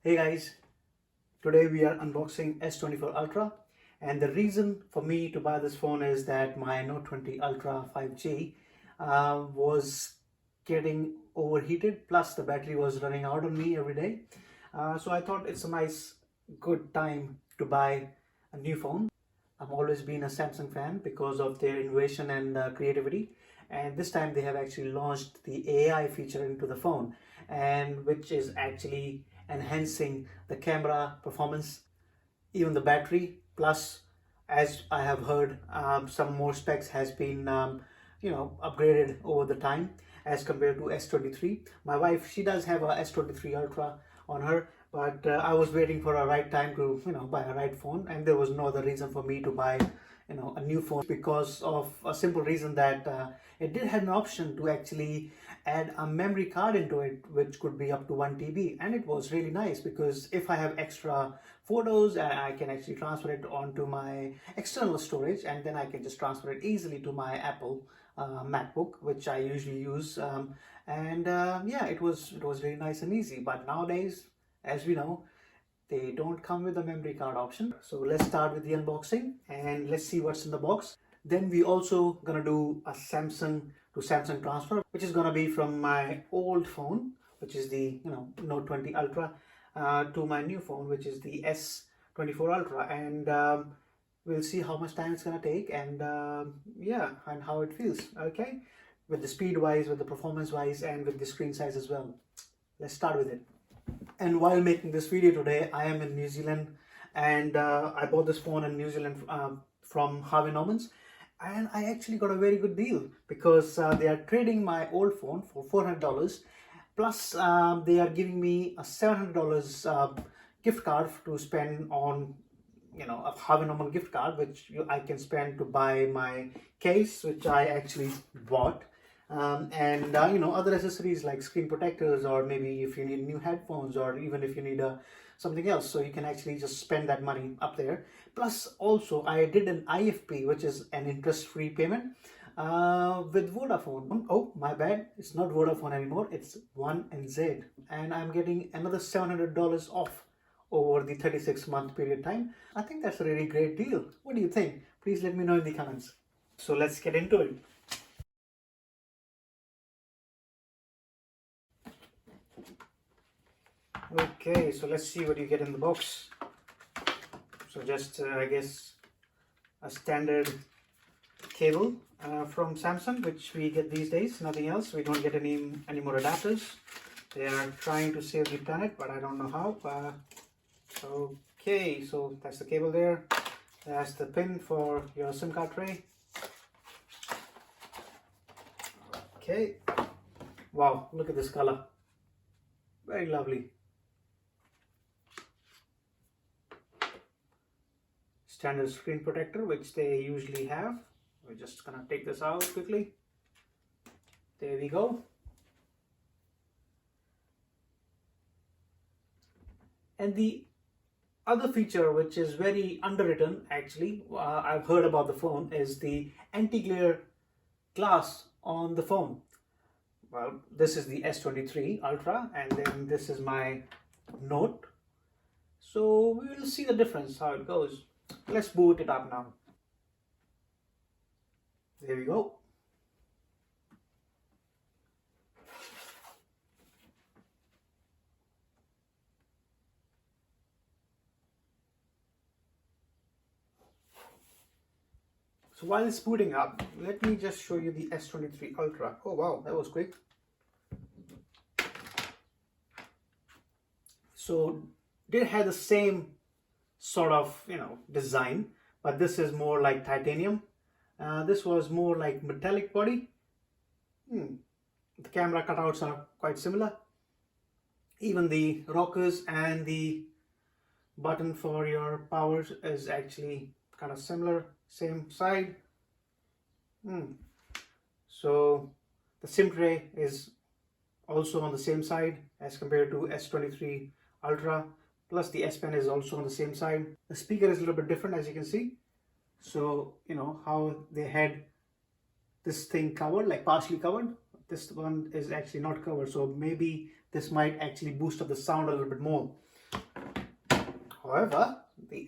Hey guys, today we are unboxing S24 Ultra, and the reason for me to buy this phone is that my Note 20 Ultra 5G was getting overheated, plus the battery was running out on me every day. So I thought it's a nice, good time to buy a new phone. I've always been a Samsung fan because of their innovation and creativity, and this time they have actually launched the AI feature into the phone, and which is actually enhancing the camera performance, even the battery. Plus, as I have heard, some more specs has been upgraded over the time as compared to S23. My wife, she does have a S23 Ultra on her, but I was waiting for a right time to buy a right phone, and there was no other reason for me to buy a new phone because of a simple reason that it did have an option to actually add a memory card into it, which could be up to 1 TB, and it was really nice because if I have extra photos, I can actually transfer it onto my external storage, and then I can just transfer it easily to my Apple MacBook, which I usually use, yeah, it was really nice and easy. But nowadays, as we know, they don't come with a memory card option. So let's start with the unboxing and let's see what's in the box. Then we also gonna do a Samsung to Samsung transfer, which is gonna be from my old phone, which is the Note 20 Ultra, to my new phone, which is the S24 Ultra, and we'll see how much time it's gonna take, and yeah, and how it feels. Okay, with the speed wise, with the performance wise, and with the screen size as well. Let's start with it. And while making this video today, I am in New Zealand, and I bought this phone in New Zealand from Harvey Norman's, and I actually got a very good deal because they are trading my old phone for $400, plus they are giving me a $700 gift card to spend on a Harvey Norman gift card, which I can spend to buy my case, which I actually bought. And other accessories like screen protectors, or maybe if you need new headphones, or even if you need something else, so you can actually just spend that money up there. Plus also I did an IFP, which is an interest-free payment with Vodafone. Oh, my bad, it's not Vodafone anymore, it's 1NZ, and I'm getting another $700 off over the 36-month period time. I think that's a really great deal. What do you think? Please let me know in the comments. So let's get into it. Okay, so let's see what you get in the box. So just I guess a standard cable from Samsung, which we get these days, nothing else. We don't get any more adapters. They are trying to save the planet, but I don't know how. Okay, so that's the cable there. That's the pin for your SIM card tray. Okay, wow, look at this color, very lovely. Standard screen protector, which they usually have. We're just gonna take this out quickly. There we go. And the other feature, which is very underwritten actually, I've heard about the phone, is the anti-glare glass on the phone. Well, this is the S23 Ultra, and then this is my Note. So we will see the difference, how it goes. Let's boot it up now. There we go. So while it's booting up, let me just show you the S23 Ultra. Oh wow, that was quick. So they had the same sort of design, but this is more like titanium. This was more like metallic body. The camera cutouts are quite similar. Even the rockers and the button for your power is actually kind of similar, same side. So the SIM tray is also on the same side as compared to S23 Ultra. Plus the S Pen is also on the same side. The speaker is a little bit different, as you can see. So how they had this thing covered, like partially covered. This one is actually not covered, so maybe this might actually boost up the sound a little bit more. However, the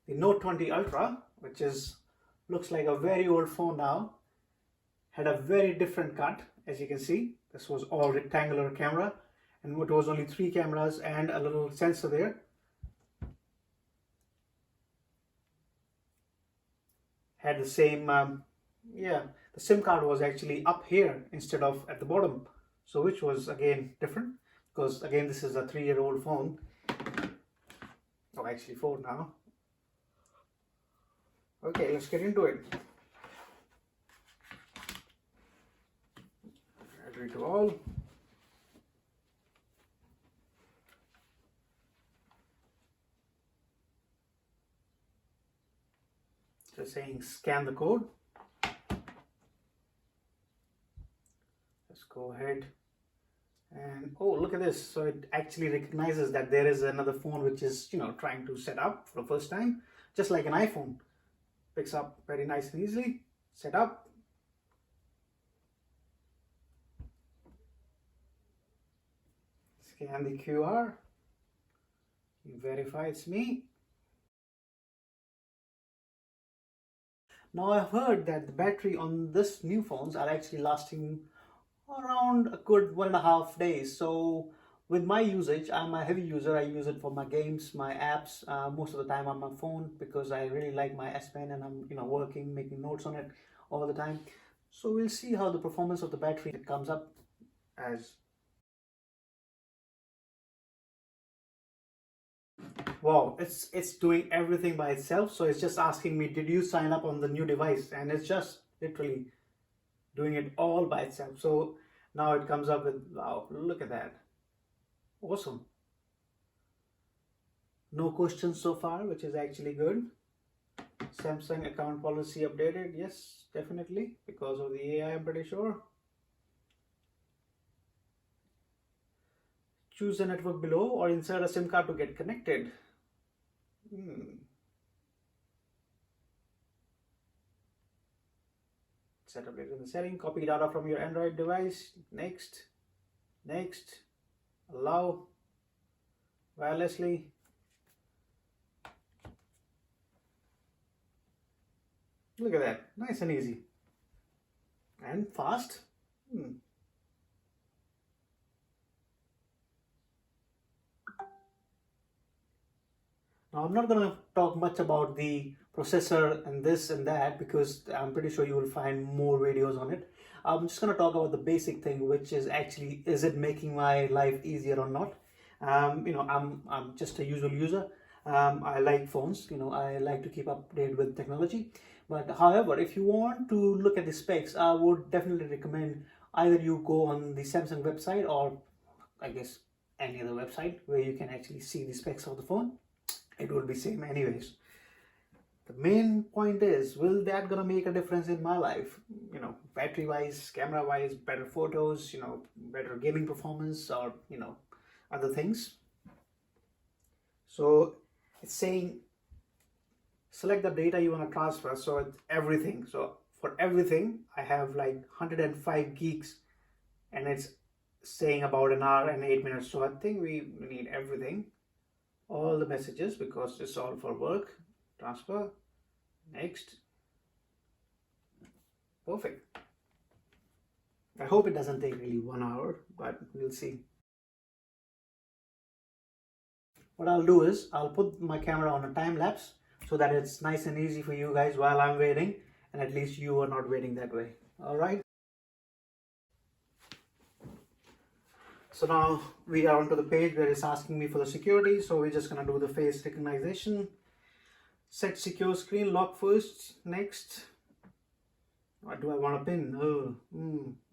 Note 20 Ultra, which looks like a very old phone now, had a very different cut. As you can see, this was all rectangular camera, and it was only 3 cameras and a little sensor there. Had the same, the SIM card was actually up here instead of at the bottom. So which was again different, because again this is a 3-year-old phone. Oh, actually 4 now. Okay, let's get into it. Battery to all. Just saying scan the code. Let's go ahead and oh, look at this. So it actually recognizes that there is another phone which is, trying to set up for the first time, just like an iPhone. Picks up very nice and easily. Set up. Scan the QR. Verify it's me. Now I've heard that the battery on this new phones are actually lasting around a good 1.5 days. So with my usage, I'm a heavy user. I use it for my games, my apps, most of the time on my phone, because I really like my S Pen and I'm working, making notes on it all the time. So we'll see how the performance of the battery comes up as. Wow, it's doing everything by itself. So it's just asking me, did you sign up on the new device? And it's just literally doing it all by itself. So now it comes up with, wow, look at that. Awesome. No questions so far, which is actually good. Samsung account policy updated. Yes, definitely, because of the AI, I'm pretty sure. Choose a network below or insert a SIM card to get connected. Set up later in the setting. Copy data from your Android device. Next. Allow wirelessly. Look at that, nice and easy and fast. Now I'm not going to talk much about the processor and this and that, because I'm pretty sure you will find more videos on it. I'm just going to talk about the basic thing, which is actually, is it making my life easier or not? I'm just a usual user. I like phones, I like to keep updated with technology. But however, if you want to look at the specs, I would definitely recommend either you go on the Samsung website, or I guess any other website where you can actually see the specs of the phone. It will be same anyways. The main point is, will that gonna make a difference in my life? Battery wise, camera wise, better photos, better gaming performance, or other things. So it's saying select the data you want to transfer. So it's everything. So for everything, I have like 105 gigs, and it's saying about an hour and 8 minutes. So I think we need everything, all the messages, because it's all for work. Transfer. Next. Perfect. I hope it doesn't take really 1 hour, but we'll see. What I'll do is I'll put my camera on a time lapse so that it's nice and easy for you guys while I'm waiting, and at least you are not waiting that way. All right. So now we are onto the page where it's asking me for the security. So we're just gonna do the face recognition. Set secure screen lock first. Next. What do I want to pin? Oh,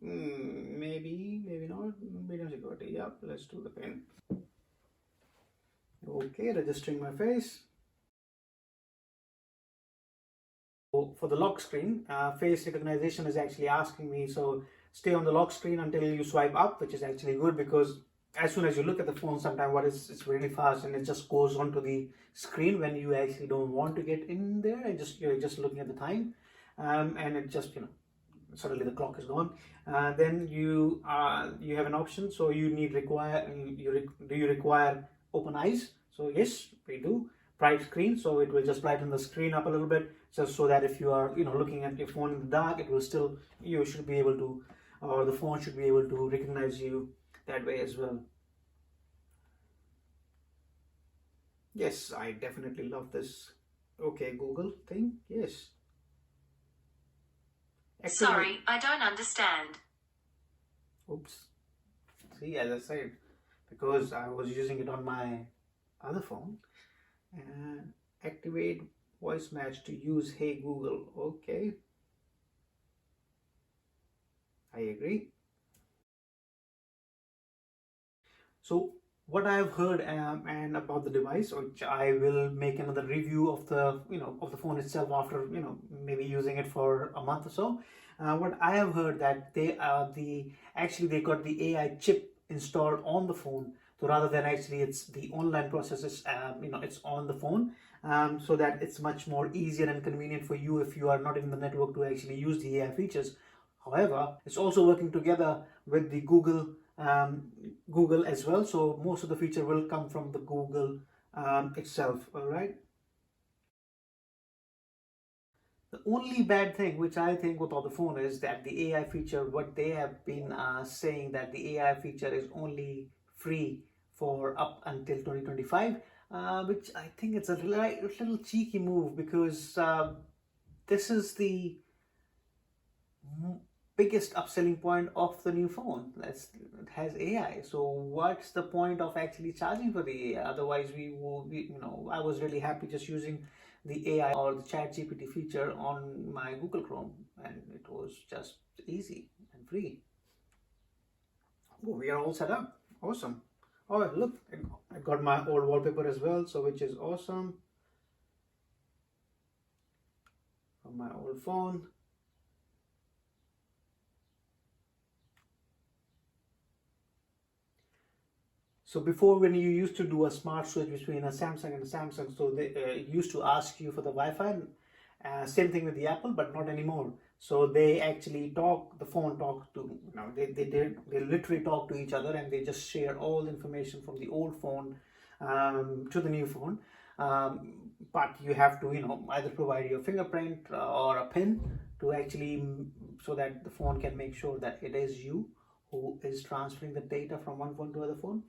maybe not. Medium security. Yep, let's do the pin. Okay, registering my face. For the lock screen, face recognition is actually asking me, so stay on the lock screen until you swipe up, which is actually good, because as soon as you look at the phone, sometimes it's really fast and it just goes onto the screen when you actually don't want to get in there, and you're just looking at the time, and it just suddenly the clock is gone. Then you have an option. So you need require do you require open eyes? So yes, we do. Bright screen, so it will just brighten the screen up a little bit, just so that if you are looking at your phone in the dark, it will still, you should be able to, or the phone should be able to recognize you that way as well. Yes, I definitely love this okay Google thing. Yes. Sorry, I don't understand. Oops. See, as I said, because I was using it on my other phone. And activate voice match to use Hey Google. Okay. I agree. So what I've heard and about the device, which I will make another review of the of the phone itself after maybe using it for a month or so. What I have heard that they actually they got the AI chip installed on the phone. So rather than actually it's the online process is it's on the phone, so that it's much more easier and convenient for you if you are not in the network to actually use the AI features. However, it's also working together with the Google as well. So most of the feature will come from the Google itself. All right. The only bad thing which I think about the phone is that the AI feature, what they have been saying, that the AI feature is only free for up until 2025, which I think it's a little cheeky move, because this is the biggest upselling point of the new phone. It has AI. So what's the point of actually charging for the AI? Otherwise, I was really happy just using the AI or the Chat GPT feature on my Google Chrome, and it was just easy and free. Oh, we are all set up. Awesome. Oh, look, I got my old wallpaper as well, so which is awesome. On my old phone. So before, when you used to do a smart switch between a Samsung and a Samsung, so they used to ask you for the Wi-Fi. Same thing with the Apple, but not anymore. So they actually the phone talk to, they literally talk to each other, and they just share all the information from the old phone to the new phone. But you have to, either provide your fingerprint or a PIN to actually, so that the phone can make sure that it is you who is transferring the data from one phone to other phone.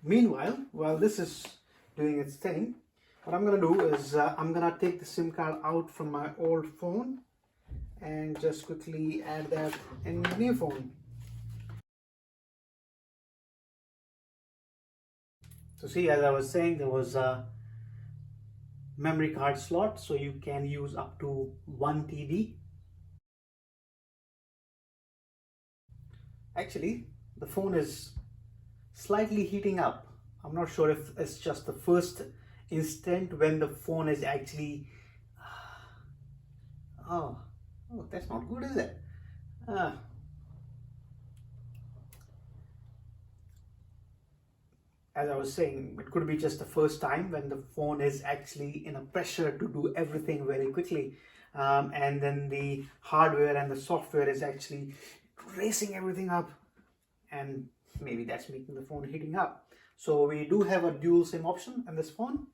Meanwhile, while this is doing its thing, what I'm going to do is I'm going to take the SIM card out from my old phone and just quickly add that in the new phone. So see, as I was saying, there was a memory card slot, so you can use up to 1 TB. Actually, the phone is slightly heating up. I'm not sure if it's just the first instant when the phone is actually oh, that's not good, is it? As I was saying, it could be just the first time when the phone is actually in a pressure to do everything very quickly, and then the hardware and the software is actually racing everything up, and maybe that's making the phone heating up. So we do have a dual SIM option in this phone.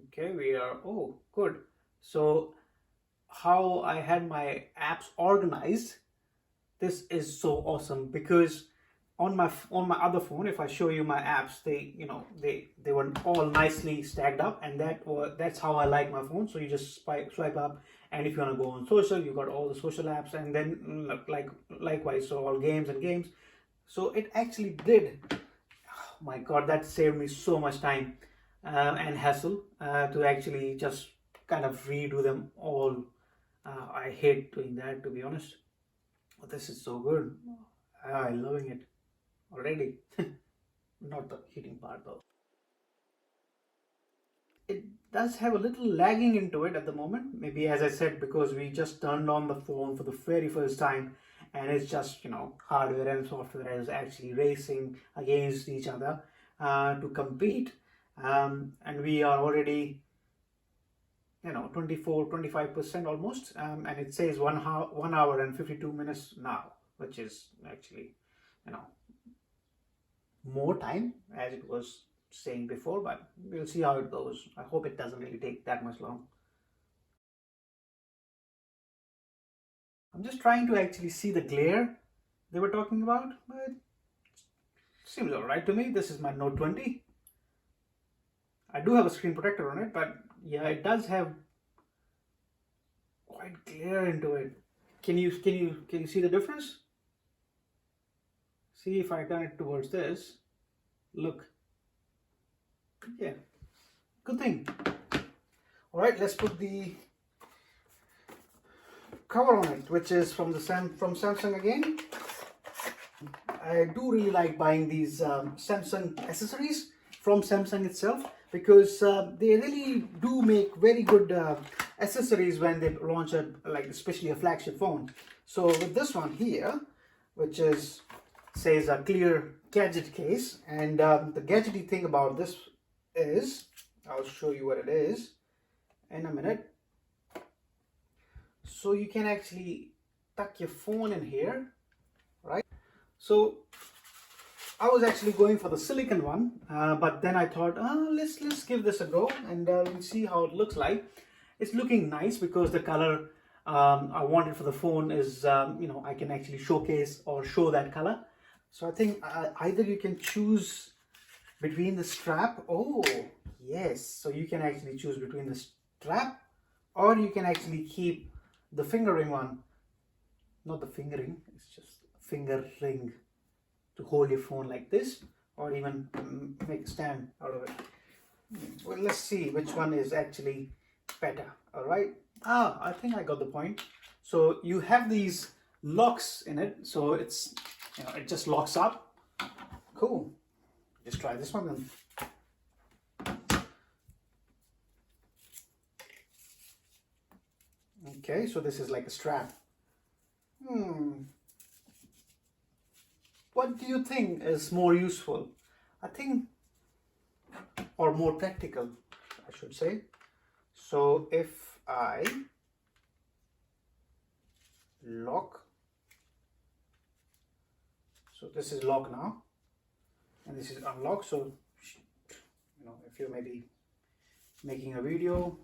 Okay, we are, oh, good. So how I had my apps organized, this is so awesome, because on my other phone, if I show you my apps, they were all nicely stacked up, and that's how I like my phone. So you just swipe up, and if you want to go on social, you got all the social apps, and then likewise, so all games and games. So it actually did, oh my god, that saved me so much time and hassle to actually just kind of redo them all. I hate doing that, to be honest, but this is so good. I'm loving it already. Not the heating part though. It does have a little lagging into it at the moment. Maybe, as I said, because we just turned on the phone for the very first time, and it's just, hardware and software is actually racing against each other. to compete, and we are already 24-25% almost, and it says 1 hour and 52 minutes now, which is actually more time as it was saying before, but we'll see how it goes. I hope it doesn't really take that much long. I'm just trying to actually see the glare they were talking about, but it seems all right to me. This is my Note 20. I do have a screen protector on it, but yeah, it does have quite glare into it. Can you see the difference? See if I turn it towards this. Look. Yeah. Good thing. All right, let's put the cover on it, which is from Samsung again. I do really like buying these Samsung accessories from Samsung itself, because they really do make very good accessories when they launch a, like, especially a flagship phone. So with this one here, which is says a clear gadget case, and the gadgety thing about this is, I'll show you what it is in a minute. So you can actually tuck your phone in here, right? So I was actually going for the silicon one, but then I thought, let's give this a go, and we'll see how it looks like. It's looking nice because the color I wanted for the phone is, I can actually showcase or show that color. So I think either you can choose between the strap. Oh, yes. So you can actually choose between the strap, or you can actually keep the fingering one. Not the fingering, it's just finger ring to hold your phone like this, or even make a stand out of it. Well, let's see which one is actually better. All right. I think I got the point. So you have these locks in it, so it's, it just locks up. Cool. Just try this one then. Okay, so this is like a strap. What do you think is more useful? I think, or more practical, I should say. So if I lock, so this is lock now, and this is unlock. So if you're maybe making a video,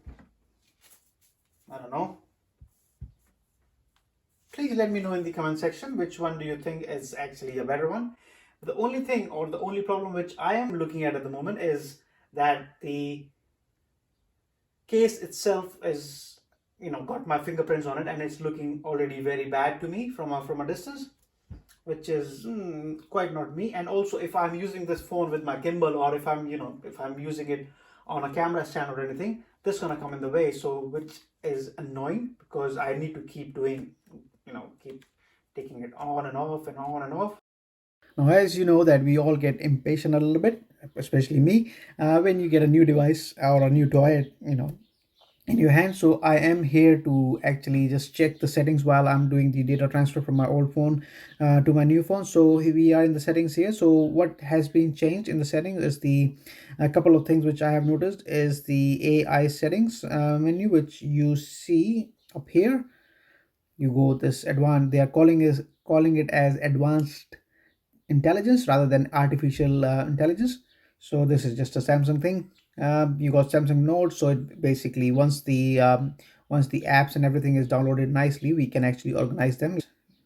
I don't know, please let me know in the comment section which one do you think is actually a better one. The only thing, or the only problem which I am looking at the moment, is that the case itself is, got my fingerprints on it, and it's looking already very bad to me from a distance, which is quite not me. And also, if I'm using this phone with my gimbal, or if I'm using it on a camera stand or anything, this is gonna come in the way. So which is annoying, because I need to keep doing, keep taking it on and off and on and off. Now, as you know that we all get impatient a little bit, especially me, when you get a new device or a new toy, in your hand. So I am here to actually just check the settings while I'm doing the data transfer from my old phone to my new phone. So here we are in the settings here. So what has been changed in the settings is a couple of things which I have noticed is the AI settings menu, which you see up here. You go this advanced, they are calling it as advanced intelligence rather than artificial intelligence. So this is just a Samsung thing. You got Samsung Note, so it basically once the apps and everything is downloaded nicely, we can actually organize them.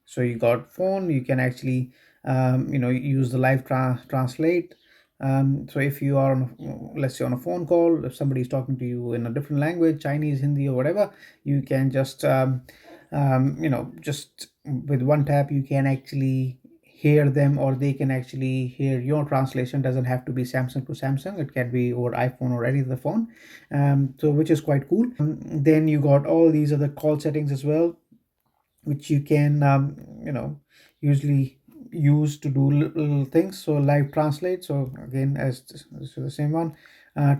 So you got phone, you can actually use the live translate. So if you are on, let's say, on a phone call, if somebody is talking to you in a different language, Chinese, Hindi, or whatever, you can just just with one tap you can actually hear them, or they can actually hear your translation. Doesn't have to be Samsung to Samsung, it can be over iPhone or any other phone. So which is quite cool. Then you got all these other call settings as well, which you can usually use to do little things. So live translate, so again, as this is the same one.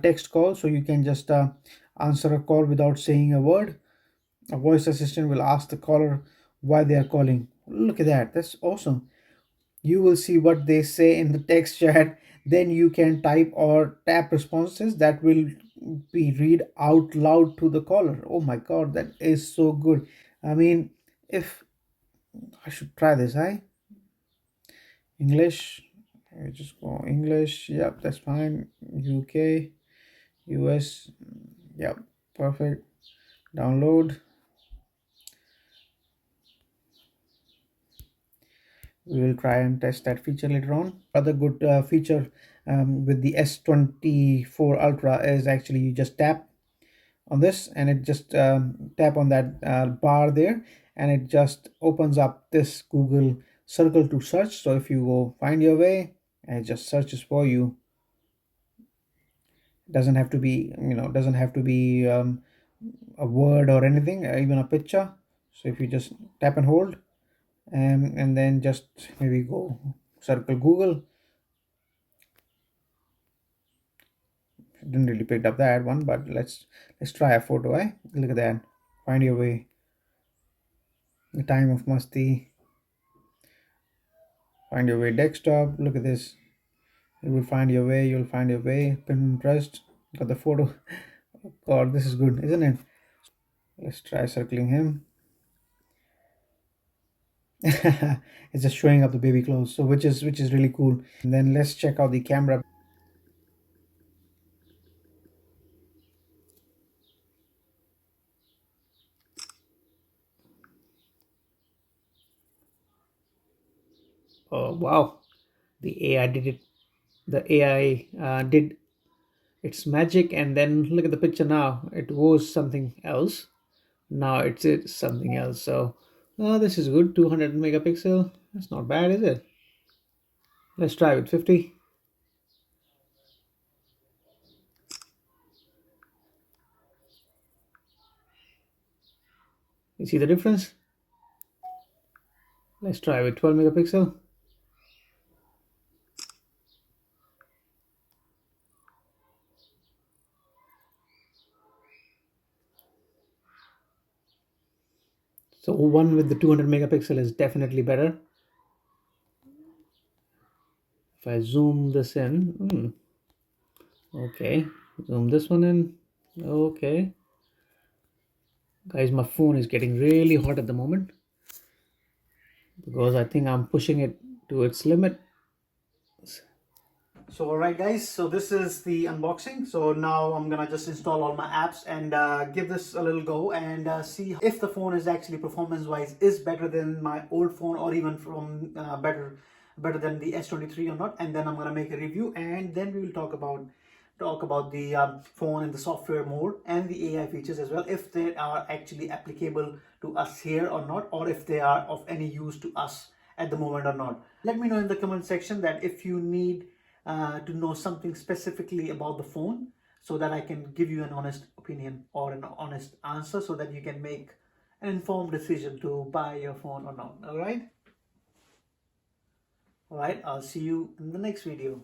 Text call, so you can just answer a call without saying a word. A voice assistant will ask the caller why they are calling. Look at that, that's awesome. You will see what they say in the text chat. then you can type or tap responses that will be read out loud to the caller. Oh my god, that is so good. I mean, if I should try this, English. I just go English. Yep, that's fine. UK, US. Yep, perfect. Download. We will try and test that feature later on. Other good feature with the S24 Ultra is actually you just tap on this and it just tap on that bar there, and it just opens up this Google circle to search. So if you go find your way, and it just searches for you. It doesn't have to be, doesn't have to be a word or anything, even a picture. So if you just tap and hold, and then just maybe go circle Google. Didn't really pick up that one, but let's try a photo. Look at that. Find your way. The time of musty. Find your way desktop. Look at this. You will find your way. You'll find your way. Pinterest. Got the photo. Oh god, this is good, isn't it? Let's try circling him. It's just showing up the baby clothes, so which is really cool. And then let's check out the camera. Oh wow, the AI did it. The AI did its magic, and then look at the picture now. It was something else. Now it's something else. So this is good. 200 megapixel. That's not bad, is it? Let's try with 50. You see the difference? Let's try with 12 megapixel. So one with the 200 megapixel is definitely better. If I zoom this in, okay, zoom this one in. Okay, guys, my phone is getting really hot at the moment because I think I'm pushing it to its limit. So alright guys, so this is the unboxing. So now I'm gonna just install all my apps and give this a little go and see if the phone is actually performance wise is better than my old phone, or even from better than the S23 or not. And then I'm gonna make a review, and then we will talk about the phone and the software more and the AI features as well, if they are actually applicable to us here or not, or if they are of any use to us at the moment or not. Let me know in the comment section that if you need to know something specifically about the phone, so that I can give you an honest opinion or an honest answer, so that you can make an informed decision to buy your phone or not. All right, I'll see you in the next video.